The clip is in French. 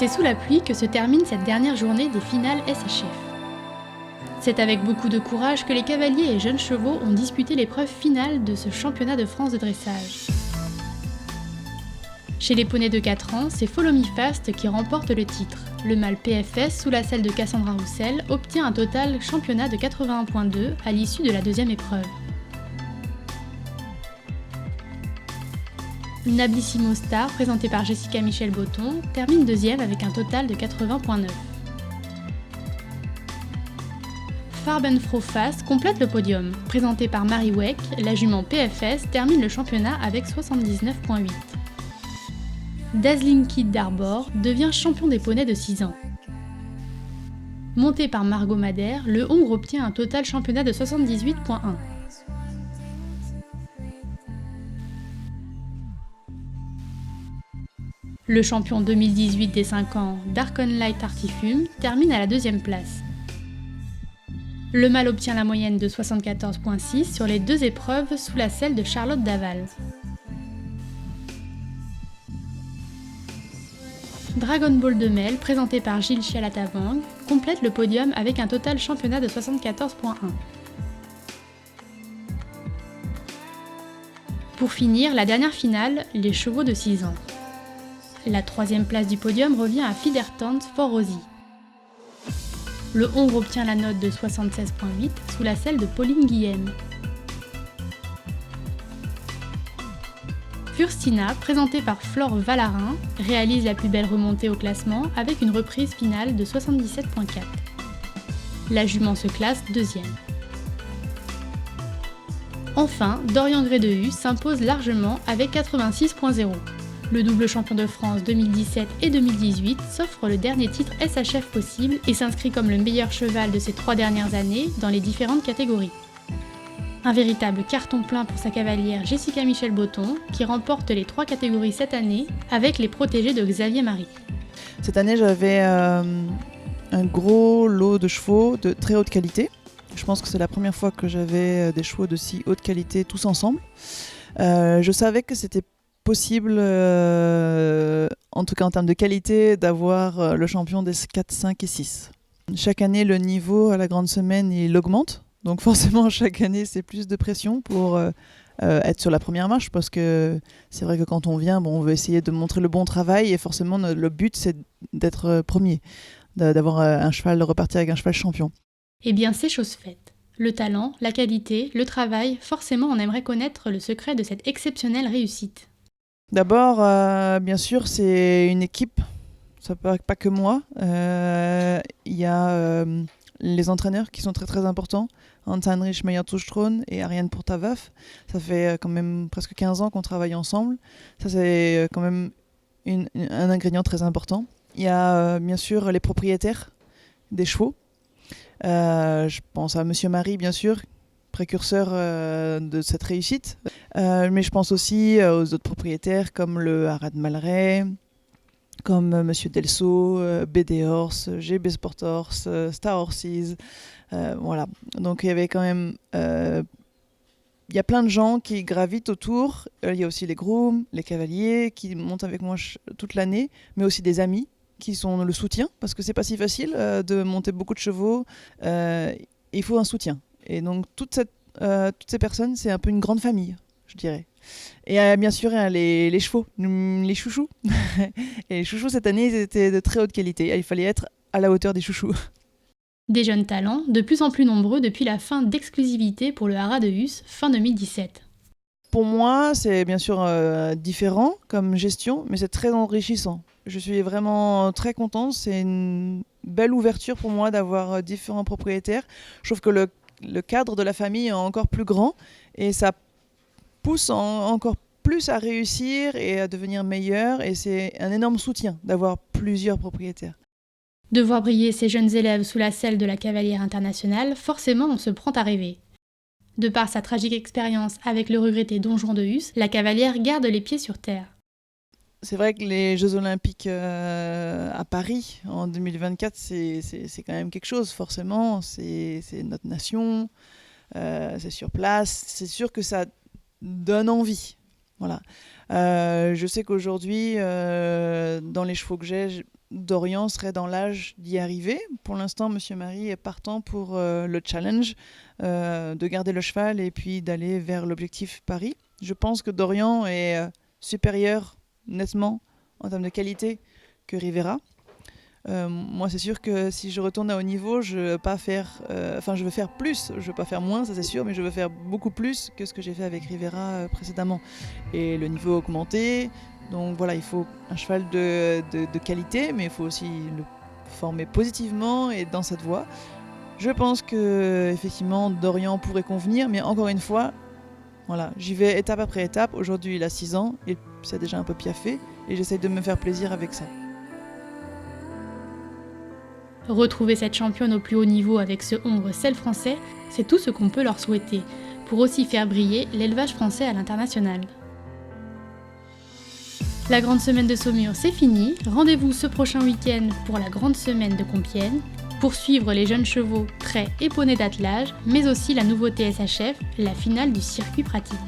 C'est sous la pluie que se termine cette dernière journée des finales SHF. C'est avec beaucoup de courage que les cavaliers et jeunes chevaux ont disputé l'épreuve finale de ce championnat de France de dressage. Chez les poneys de 4 ans, c'est Follow Me Fast qui remporte le titre. Le mâle PFS, sous la selle de Cassandra Roussel, obtient un total championnat de 81.2 à l'issue de la deuxième épreuve. Nablissimo Star, présenté par Jessica Michel-Botton, termine deuxième avec un total de 80.9. Farbenfro Fast complète le podium. Présenté par Marie Weck, la jument PFS termine le championnat avec 79.8. Dazzling Kid d'Arbor devient champion des poneys de 6 ans. Monté par Margot Madère, le Hongre obtient un total championnat de 78.1. Le champion 2018 des 5 ans, Darkon Light Artifume, termine à la deuxième place. Le mâle obtient la moyenne de 74.6 sur les 2 épreuves sous la selle de Charlotte Daval. Dragon Ball de Mel, présenté par Gilles Chialatavang, complète le podium avec un total championnat de 74.1. Pour finir, la dernière finale, les chevaux de 6 ans. La 3e place du podium revient à Fidertans for Rosie. Le Hongre obtient la note de 76.8 sous la selle de Pauline Guilhem. Furstina, présentée par Flore Valarin, réalise la plus belle remontée au classement avec une reprise finale de 77.4. La jument se classe deuxième. Enfin, Dorian Gray de Hus s'impose largement avec 86.0. Le double champion de France 2017 et 2018 s'offre le dernier titre SHF possible et s'inscrit comme le meilleur cheval de ces 3 dernières années dans les différentes catégories. Un véritable carton plein pour sa cavalière Jessica Michel-Botton qui remporte les 3 catégories cette année avec les protégés de Xavier Marie. Cette année, j'avais un gros lot de chevaux de très haute qualité. Je pense que c'est la première fois que j'avais des chevaux de si haute qualité tous ensemble. Je savais que c'était possible, en tout cas en termes de qualité, d'avoir le champion des 4, 5 et 6. Chaque année, le niveau à la grande semaine, il augmente. Donc forcément, chaque année, c'est plus de pression pour être sur la première marche parce que c'est vrai que quand on vient, on veut essayer de montrer le bon travail et forcément, le but, c'est d'être premier, d'avoir un cheval, de repartir avec un cheval champion. Eh bien, c'est chose faite. Le talent, la qualité, le travail, forcément, on aimerait connaître le secret de cette exceptionnelle réussite. D'abord, bien sûr, c'est une équipe. Ça peut pas que moi. Il y a les entraîneurs qui sont très très importants. Hans-Heinrich Meyer-Tuchtron et Ariane Pourtavaf. Ça fait quand même presque 15 ans qu'on travaille ensemble. Ça, c'est quand même un ingrédient très important. Il y a bien sûr les propriétaires des chevaux. Je pense à Monsieur Marie, bien sûr, précurseur de cette réussite. Mais je pense aussi aux autres propriétaires comme le Harad Malray, comme Monsieur Delso, BD Horse, GB Sport Horse, Star Horses. Voilà. Donc il y avait quand même... il y a plein de gens qui gravitent autour. Il y a aussi les grooms, les cavaliers qui montent avec moi toute l'année, mais aussi des amis qui sont le soutien, parce que c'est pas si facile de monter beaucoup de chevaux. Il faut un soutien. Et donc toutes ces personnes, c'est un peu une grande famille, je dirais. Et bien sûr, les chevaux, les chouchous. Et les chouchous, cette année, ils étaient de très haute qualité. Il fallait être à la hauteur des chouchous. Des jeunes talents, de plus en plus nombreux depuis la fin d'exclusivité pour le Haras de Hus, fin 2017. Pour moi, c'est bien sûr différent comme gestion, mais c'est très enrichissant. Je suis vraiment très contente. C'est une belle ouverture pour moi d'avoir différents propriétaires. Je trouve que le cadre de la famille est encore plus grand et ça pousse encore plus à réussir et à devenir meilleur. Et c'est un énorme soutien d'avoir plusieurs propriétaires. De voir briller ces jeunes élèves sous la selle de la cavalière internationale, forcément on se prend à rêver. De par sa tragique expérience avec le regretté Don Juan de Hus, la cavalière garde les pieds sur terre. C'est vrai que les Jeux Olympiques à Paris en 2024, c'est quand même quelque chose, forcément. C'est notre nation, c'est sur place. C'est sûr que ça donne envie. Voilà. Je sais qu'aujourd'hui, dans les chevaux que j'ai, Dorian serait dans l'âge d'y arriver. Pour l'instant, Monsieur Marie est partant pour le challenge de garder le cheval et puis d'aller vers l'objectif Paris. Je pense que Dorian est supérieur nettement en termes de qualité que Rivera. Moi, c'est sûr que si je retourne à haut niveau, je veux pas faire, je veux faire plus. Je veux pas faire moins, ça c'est sûr, mais je veux faire beaucoup plus que ce que j'ai fait avec Rivera précédemment. Et le niveau augmenté. Donc voilà, il faut un cheval de qualité, mais il faut aussi le former positivement et dans cette voie. Je pense que effectivement Dorian pourrait convenir, mais encore une fois, voilà, j'y vais étape après étape. Aujourd'hui, il a 6 ans et c'est déjà un peu piaffé, et j'essaye de me faire plaisir avec ça. Retrouver cette championne au plus haut niveau avec ce hongre sel français, c'est tout ce qu'on peut leur souhaiter, pour aussi faire briller l'élevage français à l'international. La grande semaine de Saumur, c'est fini. Rendez-vous ce prochain week-end pour la grande semaine de Compiègne, pour suivre les jeunes chevaux prêts et poneys d'attelage, mais aussi la nouveauté SHF, la finale du circuit pratique.